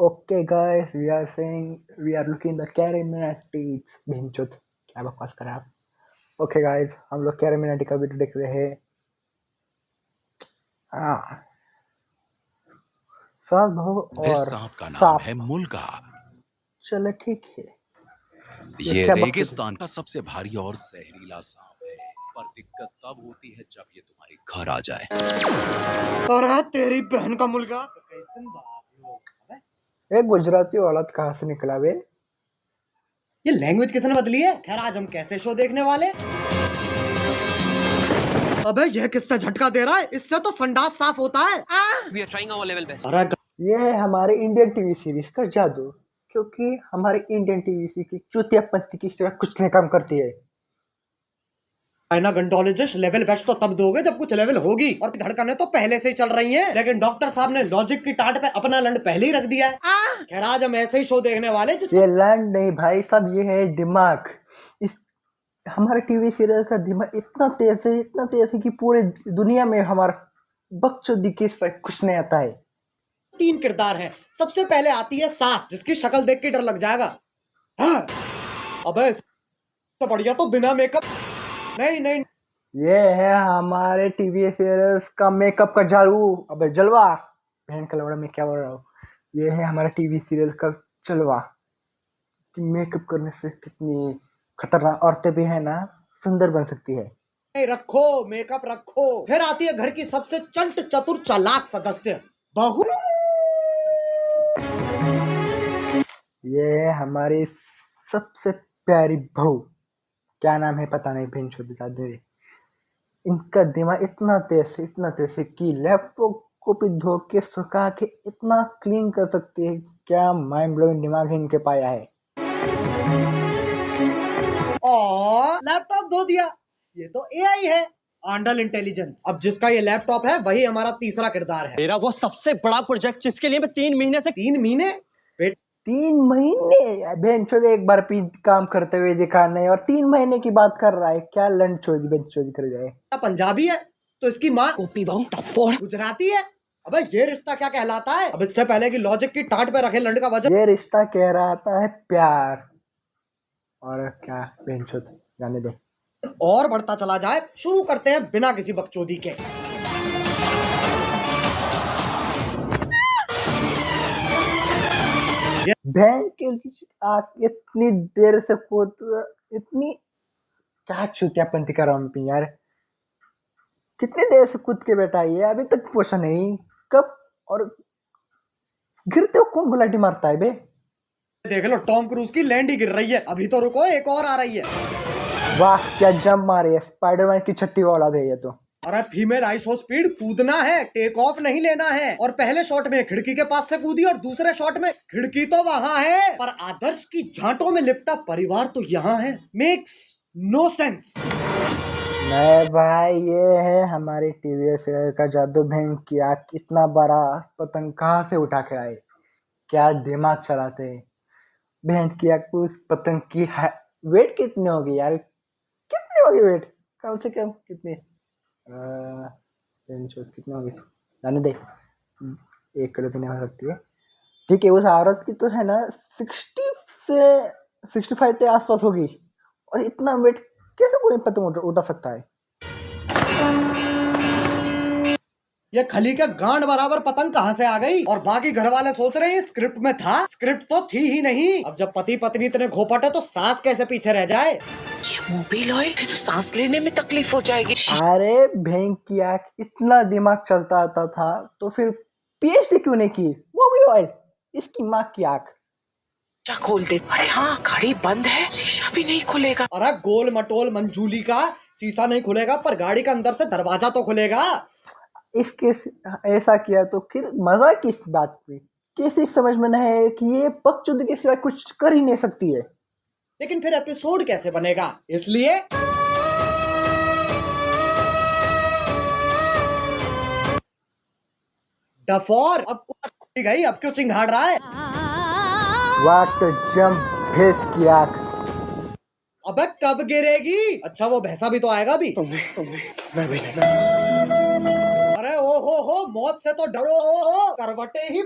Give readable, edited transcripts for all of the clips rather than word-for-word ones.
Okay, guys, we are looking the कैरेमिनाटीज भिंचुत क्या बकवास कर रहे हैं आप। ओके गाइस, हम लोग कैरेमिनाटी का वीडियो देख रहे हैं। हाँ, सास बहू इस और सांप का नाम सांप। है मुल्का। चलो ठीक है। ये क्या बकचोदी। रेगिस्तान का सबसे भारी और जहरीला सांप है, पर दिक्कत तब होती है जब ये तुम्हारे घर आ जाए। और तेरी बहन का मुल्का तो कैसन बात हो? ये गुजराती औरत कहाँ से निकला बे? ये लैंग्वेज किसने बदली है? खैर, आज हम कैसे शो देखने वाले? अबे यह किससे झटका दे रहा है? इससे तो संडास साफ होता है। We are trying our level best. अरे ये है हमारे इंडियन टीवी सीरीज का जादू, क्योंकि हमारे इंडियन टीवी सीरीज की चूतियापंथी की सिवा कुछ नहीं काम करती है। गायनाकोलॉजिस्ट लेवल बेस्ट तो तब दोगे जब कुछ लेवल होगी, और धड़कनें तो पहले से ही चल रही हैं, लेकिन डॉक्टर साहब ने लॉजिक की टाट पे अपना लंड पहले ही रख दिया है। खैर, आज हम ऐसे ही शो देखने वाले ये लैंड नहीं भाई साहब, ये है दिमाग। इस हमारे टीवी सीरियल का दिमाग इतना तेज है कि पूरे दुनिया में हमारा बकचोदी के सिवा कुछ नहीं आता है। 3 किरदार हैं। सबसे पहले आती है सास, जिसकी शक्ल देख के डर लग जाएगा। हाँ। अबे तो बढ़िया तो बिना मेकअप। नहीं ये है हमारे टीवी सीरियल्स का मेकअप का झाड़ू। अबे जलवा, बहन का लौड़ा, मैं क्या बोल रहा हूँ। ये है हमारा टीवी सीरियल का जलवा कि मेकअप करने से कितनी खतरनाक औरतें भी है ना सुंदर बन सकती है। रखो मेकअप रखो। फिर आती है घर की सबसे चंट चतुर चालाक सदस्य, बहू। ये है हमारी सबसे प्यारी बहू। क्या नाम है पता नहीं, बहन छोड़ बता दे। इनका दिमाग इतना तेज है कि लैपटॉप को भी धो के सुखा के इतना क्लीन कर सकती है। क्या माइंड ब्लोइंग दिमाग इनके पाया है। और लैपटॉप धो दिया। ये तो एआई है, आंडल इंटेलिजेंस। अब जिसका ये लैपटॉप है वही हमारा तीसरा किरदार है। मेरा वो सबसे बड़ा प्रोजेक्ट जिसके लिए मैं 3 महीने से 3 महीने 3 महीने बहन चोद एक बार भी काम करते हुए दिखा नहीं, और 3 महीने की बात कर रहा है। क्या लंड चोदी बहन चोदी कर जाए। पंजाबी है तो इसकी माँ कॉपी वाओ टॉप 4 गुजराती है। अबे ये रिश्ता क्या कहलाता है? अब इससे पहले कि लॉजिक की टाट पे रखे लंड का वजन, ये रिश्ता कह रहा था है प्यार। और क्या बहन चोद, जाने दे। और बढ़ता चला जाए। शुरू करते हैं बिना किसी बकचोदी के। बहन के आँख इतनी देर से कूद, इतनी क्या चूतियापंती कर रहा हूँ यार। कितनी देर से कूद के बैठा है ये, अभी तक पूछा नहीं कब। और गिरते हो कौन गुलाटी मारता है बे। देख लो, टॉम क्रूज की लैंड ही गिर रही है। अभी तो रुको, एक और आ रही है। वाह क्या जंप मारी है, स्पाइडरमैन की छठी औलाद है ये तो। अरे फीमेल आइसो स्पीड, कूदना है, टेक ऑफ नहीं लेना है। और पहले शॉट में खिड़की के पास से कूदी, और दूसरे शॉट में खिड़की तो वहां है पर आदर्श की झांटों में लिपटा परिवार तो यहाँ है। Makes no sense. नहीं भाई, ये है हमारी टीवी सीरियल का जादू। बहन की आँख, इतना बड़ा पतंग कहाँ से उठा के आए। क्या दिमाग चलाते हैं। बहन की आँख, उस पतंग की वेट कितनी होगी यार, कितनी होगी वेट, कम से कम कितनी। कितनी होगी, जाने दे। 1 किलो भी नहीं हो सकती है। ठीक है, उस औरत की तो है ना 60 से 65 के आसपास होगी। और इतना वेट कैसे कोई पतंग उठा सकता है। ये खली के गांड बराबर पतंग कहाँ से आ गई? और बाकी घर वाले सोच रहे हैं स्क्रिप्ट में था। स्क्रिप्ट तो थी ही नहीं। अब जब पति पत्नी इतने घोपट है तो सास कैसे पीछे रह जाए? ये मोबाइल ऑयल तो सांस लेने में तकलीफ हो जाएगी। अरे बहन की आँख, इतना दिमाग चलता आता था तो फिर पीएचडी क्यों नहीं की। वो भी ऑयल, इसकी माँ की आँख। क्या खोल दे। अरे हाँ, गाड़ी बंद है, शीशा भी नहीं खुलेगा। अरे गोल मटोल मंजूली का शीशा नहीं खुलेगा, पर गाड़ी का अंदर से दरवाजा तो खुलेगा। इसके ऐसा किया तो फिर मजा किस बात पे। किसी समझ में नहीं है कि ये बकचोदी के सिवा कुछ कर ही नहीं सकती है। लेकिन फिर एपिसोड कैसे बनेगा? इसलिए डफोर अब खुली गई, अब क्यों चिंघाड़ रहा है? वाट जंप भैंस की आँख। अबे कब गिरेगी? अच्छा वो भैंसा भी तो आएगा भी। अरे ओ हो, मौत से तो डरो। करवटे ही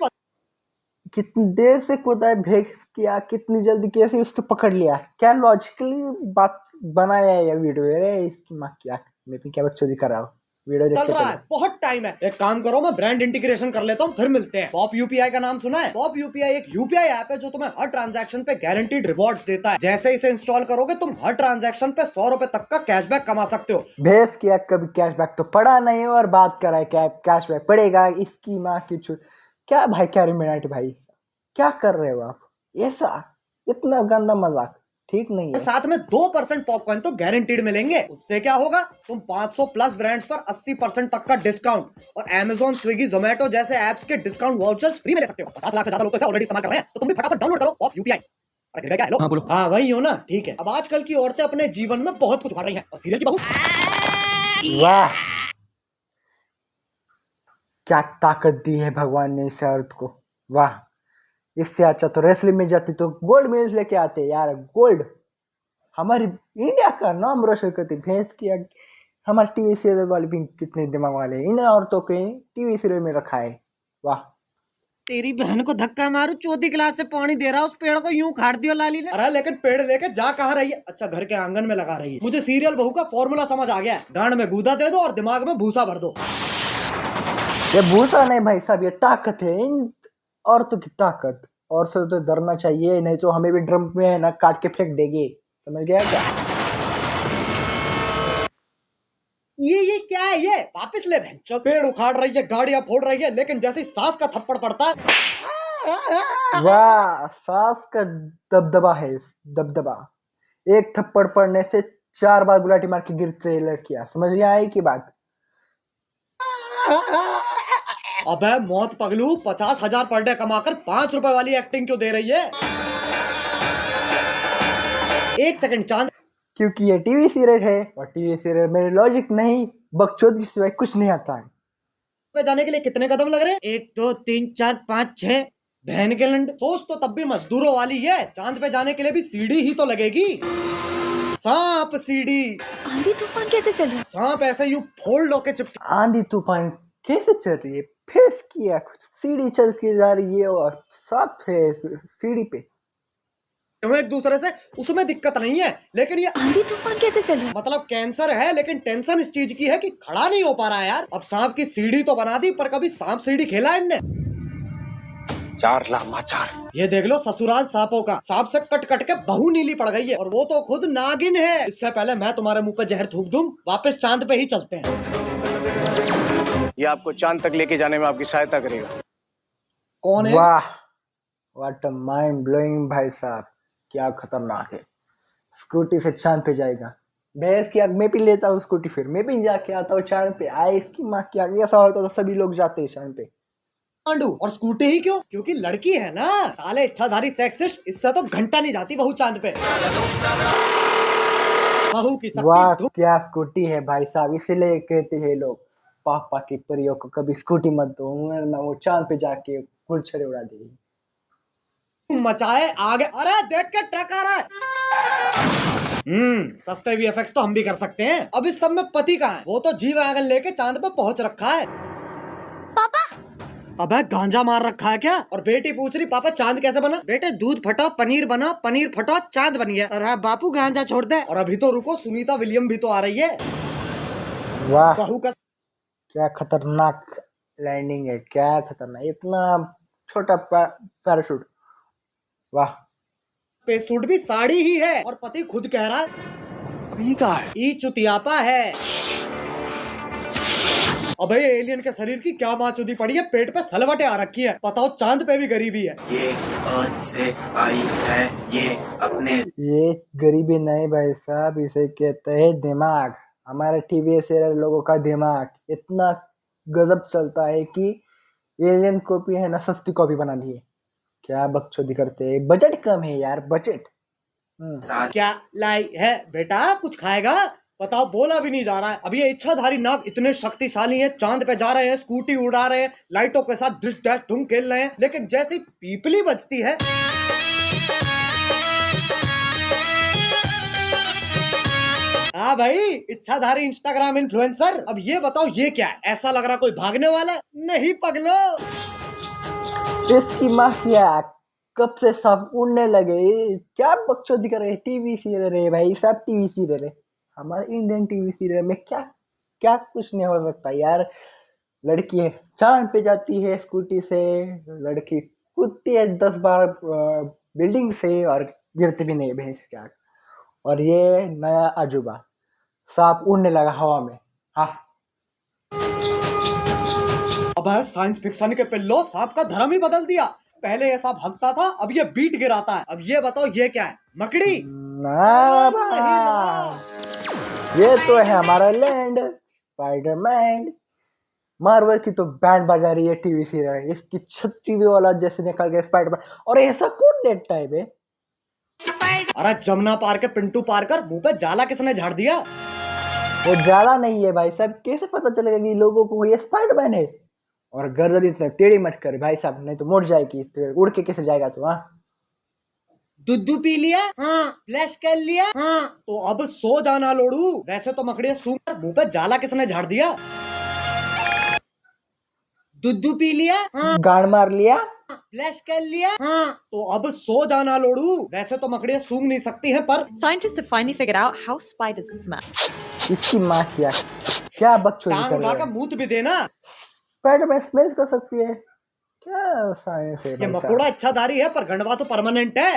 कितनी देर से कूदा है, भेज किया, कितनी जल्दी कैसे उसको पकड़ लिया, क्या लॉजिकली बात बनाया है ये वीडियो। अरे इसकी माँ क्या, मैं भी क्या बकचोदी कर रहा हूँ, वीडियो देख चल के रहा चलो। है, बहुत टाइम है। एक काम करो, मैं ब्रांड इंटीग्रेशन कर लेता हूँ, फिर मिलते हैं। पॉप यूपीआई का नाम सुना है? पॉप यूपीआई एक यूपीआई ऐप है जो तुम्हें हर ट्रांजैक्शन पे गारंटीड रिवॉर्ड्स देता है। जैसे इसे इंस्टॉल करोगे तुम हर ट्रांजैक्शन पे 100 रुपए तक का कैशबैक कमा सकते हो। भेज किया, कभी कैशबैक तो पड़ा नहीं और बात कर रहा है क्या कैशबैक पड़ेगा, इसकी माँ की छूट। क्या भाई, क्या रिमिनाटी भाई, क्या कर रहे हो आप, ऐसा इतना गंदा मजाक ठीक नहीं और है। साथ में 2% पॉपकॉर्न तो गारंटीड मिलेंगे। उससे क्या होगा, तुम 500 प्लस ब्रांड्स पर 80% तक का डिस्काउंट और Amazon, स्विगी, जोमेटो जैसे ऐप्स के डिस्काउंट वाउचर्स फ्री में ले सकते हो। 50 लाख से ज्यादा लोग तो इसे ऑलरेडी इस्तेमाल कर रहे हैं, तो तुम भी फटाफट डाउनलोड करो पॉप यूपीआई। अरे गिर गया, हेलो। हाँ, बोलो। हाँ वही हो ना, ठीक है। अब आजकल की औरतें अपने जीवन में बहुत कुछ उखाड़ रही हैं, और सीरियल की बहू। वाह, क्या ताकत दी है भगवान ने इस औरत को, वाह। इससे अच्छा तो रेसलिंग में जाती तो गोल्ड मेडल्स लेके आते यार, गोल्ड। हमारी इंडिया का नाम रोशन करती, भेज किया। हमारे टीवी सीरियल वाले भी कितने दिमाग वाले हैं, इन औरतों के टीवी सीरियल में रखा है, वाह। तेरी बहन को धक्का मारू, चौथी क्लास से पानी दे रहा, उस पेड़ को यूं उखाड़ दियो लाली ने। अरे लेकिन पेड़ लेके जा कहाँ रही है? अच्छा, घर के आंगन में लगा रही है। मुझे सीरियल बहू का फॉर्मूला समझ आ गया है। गांड में गूदा दे दो और दिमाग में भूसा भर दो। ये भूसा नहीं भाई साहब, ये ताकत है, इन औरतों की ताकत। और से तो डरना चाहिए, नहीं तो हमें भी ड्रम में है ना काट के फेंक देगी, समझ गया क्या? ये क्या है? ये वापस ले बहन चो। पेड़ उखाड़ रही है, गाड़ियां फोड़ रही है, लेकिन जैसे ही सास का थप्पड़ पड़ता है। वाह, सास का दबदबा है, दबदबा। एक थप्पड़ पड़ने से 4 बार गुलाटी मार के गिरते लड़कियां, समझ गया आई की बात? अबे मौत पगलू, 50,000 पर डे कमाकर 5 रुपए वाली एक्टिंग क्यों दे रही है? एक सेकंड चांद, क्योंकि ये टीवी सीरियल है और टीवी सीरियल में लॉजिक नहीं, बकचोदी सिवाय कुछ नहीं आता है। पे जाने के लिए कितने कदम लग रहे हैं? 1 2 3 4 5 6। बहन के लंड, सोच तो तब भी मजदूरों वाली है। चांद पे जाने के लिए भी सीढ़ी ही तो लगेगी। सांप सीढ़ी। आंधी तूफान कैसे चल रहा है? सांप ऐसे यूं फोल्ड होके चिपके। आंधी तूफान कैसे चल रही है, फेस किया, सीढ़ी चल के जा रही है और सब है सीढ़ी पे एक दूसरे से, उसमें दिक्कत नहीं है, लेकिन ये आंधी तूफान कैसे चल रहा है? मतलब कैंसर है, लेकिन टेंशन इस चीज की है कि खड़ा नहीं हो पा रहा है यार। अब सांप की सीढ़ी तो बना दी, पर कभी सांप सीढ़ी खेला है इनने? 4 लामाचार। ये देख लो ससुराल सांपों का। सांप से कट कट के बहू नीली पड़ गई है, और वो तो खुद नागिन है। इससे पहले मैं तुम्हारे मुंह पे जहर थूक दूं, वापस चांद पे ही चलते हैं। ये आपको चांद तक लेके जाने में आपकी सहायता करेगा। कौन है? वाह, व्हाट अ माइंड ब्लोइंग भाई साहब, क्या खतरनाक है। स्कूटी से चांद पे जाएगा, भैंस की आग में भी लेता हूँ स्कूटी, फिर मैं भी जाके आता हूँ चांद पे। आए इसकी माँ की आग, ऐसा होता तो सभी लोग जाते हैं चांद पे। पांडू, और स्कूटी ही क्यों? क्योंकि लड़की है ना। साले इच्छाधारी सेक्सिस्ट, इससे तो घंटा नहीं जाती बहू चांद पे। बहू की वाह, शक्ति क्या स्कूटी है भाई साहब, इसीलिए कहते हैं लोग पापा की परियों को कभी स्कूटी मत दो, वरना वो चांद पे जाके गुलछड़े उड़ा देगी। मचाए आगे। अरे देख के ट्रक आ रहा है। सस्ते वीएफएक्स तो हम भी कर सकते हैं। अब इस सब में पति कहाँ है? वो तो जी वैगन लेके चांद पे पहुंच रखा है। पापा, अबे गांजा मार रखा है क्या? और बेटी पूछ रही पापा चांद कैसे बना? बेटे दूध फटा पनीर बना, पनीर फटा चांद बन गया। अरे बापू गांजा छोड़ दे। और अभी तो रुको, सुनीता विलियम भी तो आ रही है। वाह, बहू का क्या खतरनाक लैंडिंग है, क्या खतरनाक, इतना छोटा पैराशूट, वाह। स्पेस सूट भी साड़ी ही है, और पति खुद कह रहा है अब ये कहा है? ई चुतियापा है। अबे एलियन के शरीर की क्या माचुदी पड़ी है, पेट पे सलवटें आ रखी है। बताओ चांद पे भी गरीबी है। ये अर्थ से आई है, ये अपने ये गरीबी नहीं भाई साहब, इसे कहते हैं दिमाग। हमारे टीवी सीरियल लोगों का दिमाग इतना गजब चलता है कि एलियन कॉपी है ना, सस्ती कॉपी बना दी है। क्या बकचोदी करते हैं, बजट कम है यार, बजट। साथ क्या लाई है बेटा, कुछ खाएगा? बताओ, बोला भी नहीं जा रहा है। अब ये इच्छाधारी नाग इतने शक्तिशाली हैं, चांद पे जा रहे हैं, स्कूटी उड़ा रहे हैं, लाइटों के साथ डिश डैश धूम खेल रहे हैं, लेकिन जैसे ही पीपली बजती है, हाँ भाई, इच्छाधारी इंस्टाग्राम इन्फ्लुएंसर। अब ये बताओ ये क्या है? ऐसा लग रहा कोई भागने वाला है? नहीं पगलो। इसकी माँ क्या, कब से सब उड़ने लगे, ये क्या बकचोदी कर रहे हैं। टीवी सीरियल है भाई, सब टीवी सीरियल है। हमारे इंडियन टीवी सीरियल में क्या क्या कुछ नहीं हो सकता यार। लड़की है चांद पे जाती है स्कूटी से, लड़की कूदती है 10 बार बिल्डिंग से और गिरती भी नहीं है भैंस के आग। और ये नया अजूबा, सांप उड़ने लगा हवा में। हाँ, अब है साइंस फिक्शन के पिल्लो, सांप का धर्म ही बदल दिया। पहले ये सांप हंसता था, अब ये बीट गिराता है। अब ये बताओ ये क्या है? मकड़ी? ना नहीं, ये तो है हमारा लैंड स्पाइडरमैन। मार्वल की तो बैंड बजा रही है टीवी सीरियल, इसकी छतरी वाला जैसे निकल गया स्पाइडरमैन। और ऐसा कौन देखता है बे? अरे जमुना पार के पिंटू पारकर, मुंह पे जाला किसने झाड़ दिया? वो जाला नहीं है भाई साहब, कैसे पता चलेगा कि लोगों को ये स्पाइडरमैन है? और गर्दन इतना टेढ़ी मत कर भाई साहब, नहीं तो मुड़ जाएगी, तो उड़ के कैसे जाएगा तू? हाँ, दूध पी लिया? हाँ। फ्लैश कर लिया? हाँ। तो अब सो जाना लोड़ू। वैसे तो मकड़िया सूंघ, मुंह पे जाला किसने झाड़ दिया? दूध पी लिया? हाँ। गाड़ मार लिया? फ्लैश कर लिया? हाँ। तो अब सो जाना लोड़ू। वैसे तो मकड़ियाँ सूंघ नहीं सकती हैं, पर Scientists have finally figured out how spiders smell. इसकी माँ क्या बकचोदी टांग कर उठा रहे के हैं? मूत भी देना। स्पाइडरमैन स्मेल कर सकती है? क्या साइंस है ये भाई मकोड़ा साहब? इच्छाधारी है, पर गंडवा तो परमानेंट है।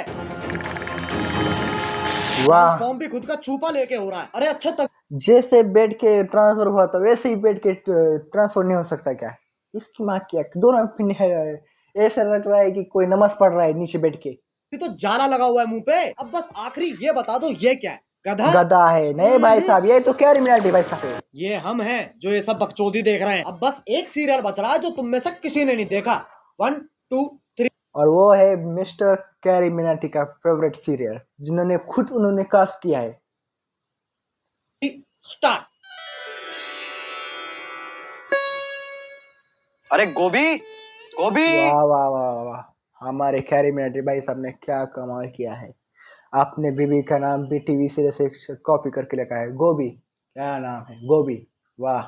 वाह, ट्रांसफॉर्म भी खुद का चूपा लेके हो रहा है। अरे अच्छा, तब जैसे बेड के ट्रांसफर हुआ था वैसे ही बेड के ट्रांसफर नहीं हो सकता क्या? इसकी माँ क्या, दोनों फिर है, ऐसा लग रहा है कि कोई नमाज पढ़ रहा है नीचे बैठ के। तो जाला लगा हुआ है मुंह पे। अब बस आखिरी ये बता दो, ये क्या है? गधा? गधा है? नहीं भाई साहब, ये तो क्या रिमिनाटी भाई साहब। ये हम हैं जो ये सब बकचोदी देख रहे हैं। अब बस एक सीरियल बच रहा है जो तुम में से किसी ने नहीं देखा। 1 2 3 और वो है मिस्टर कैरी मिनाटी का फेवरेट सीरियल, जिन्होंने खुद उन्होंने कास्ट किया है। स्टार्ट। अरे गोभी, गोभी। वाह वाह वाह वाह, हमारे कैरी मिनाटी भाई साहब ने क्या कमाल किया है। आपने बीबी का नाम भी टीवी सीरियल से कॉपी करके लिखा है, गोभी। क्या नाम है, गोभी। वाह,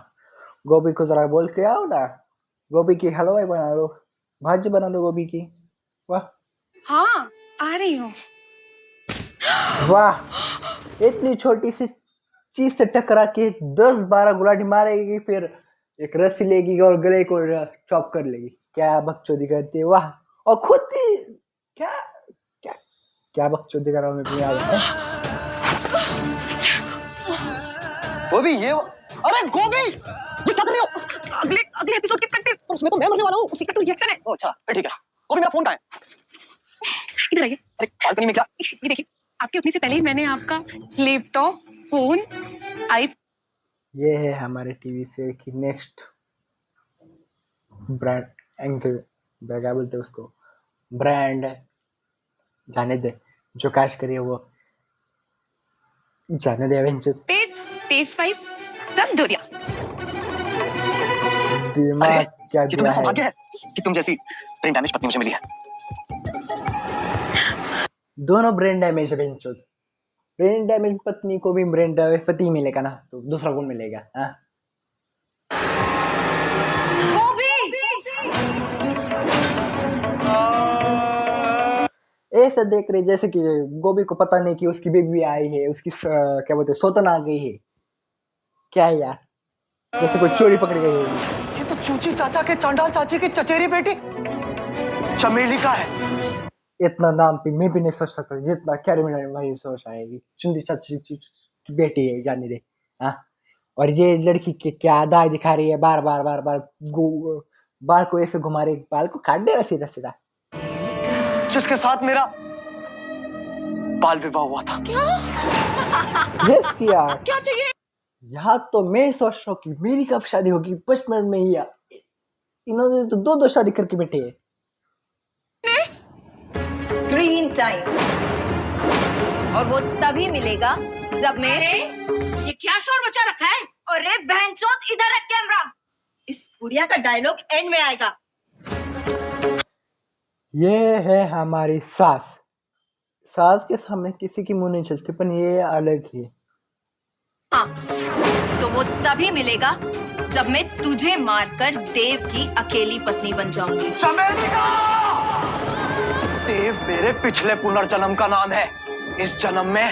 गोभी को जरा बोल के आओ ना, गोभी की हलवाई बना लो, भाजी बना लो गोभी की। वाह हाँ, आ रही हूँ। वाह, इतनी छोटी सी चीज से टकरा के 10-12 गुलाटी मारेगी, फिर एक रस्सी लेगी और गले को चॉप कर लेगी। क्या बकचोदी करती है, वाह। और खुद ही क्या क्या क्या बकचोदी कर रहा हूँ मैं अपनी याद में। गोभी ये अरे गोभी, ये क्या कर रही हो? अगले एपिसोड की प्रैक्टिस। उसमें तो मैं मरने वाला हूँ। उसी का तो रिएक्शन है। ओ अच्छा, फिर ठीक है। गोभी मेरा फोन कहाँ है? इधर आइए। अरे बालकनी में क्या? ये देखिए, आपके उठने से पहले ही मैंने आपका लैपटॉप, फोन, आई। ये है हमारे टीवी से की नेक्स्ट ब्रांड एंगल, क्या बोलते हैं उसको, ब्रांड जाने दे, जो काश करिए वो जाने दे। एवेंजर पेट, PS5 सब धो दिया। दिमाग क्या ये तो दिया मेरा है। सौभाग्य है कि तुम जैसी ब्रेन डैमेज पत्नी मुझे मिली है। दोनों ब्रेन डैमेज है बेंचो। ब्रेन डैमेज पत्नी को भी ब्रेन डैमेज पति मिलेगा ना, तो दूसरा कौन मिलेगा? हाँ, ऐसा देख रहे जैसे कि गोभी को पता नहीं कि उसकी बेबी आई है, उसकी क्या बोलते हैं, सौतन आ गई है। क्या है यार, जैसे कोई चोरी पकड़ गई है। ये तो चूची चाचा के चांडाल चाची की चचेरी बेटी चमेली का है। इतना नाम भी मैं भी नहीं सोच सकता जितना कैरी मिनाटी भाई सोच आएगी। चुंदी चाची की बेटी है, जाने दे। हाँ, और ये लड़की के क्या अदाएं दिखा रही है, बार बार बार बार बाल को ऐसे घुमा रही, बाल को काट दे रहा सीधा सीधा। जिसके साथ मेरा बाल विवाह हुआ था। यस किया। क्या चाहिए? यहाँ तो मैं सोच रहा हूँ कि मेरी कब शादी होगी, बचपन में ही। इन्होंने तो 2-2 शादी करके बैठे हैं। स्क्रीन टाइम, और वो तभी मिलेगा जब मैं। ये क्या शोर मचा रखा है? अरे बहनचोद, इधर रख कैमरा। इस बुढ़िया का डायलॉग एंड में आएगा। ये है हमारी सास। सास के सामने किसी की मुंह नहीं चलती, पर ये अलग ही। हाँ, तो वो तभी मिलेगा जब मैं तुझे मारकर देव की अकेली पत्नी बन जाऊंगी। चमेली का देव मेरे पिछले पुनर्जन्म का नाम है। इस जन्म में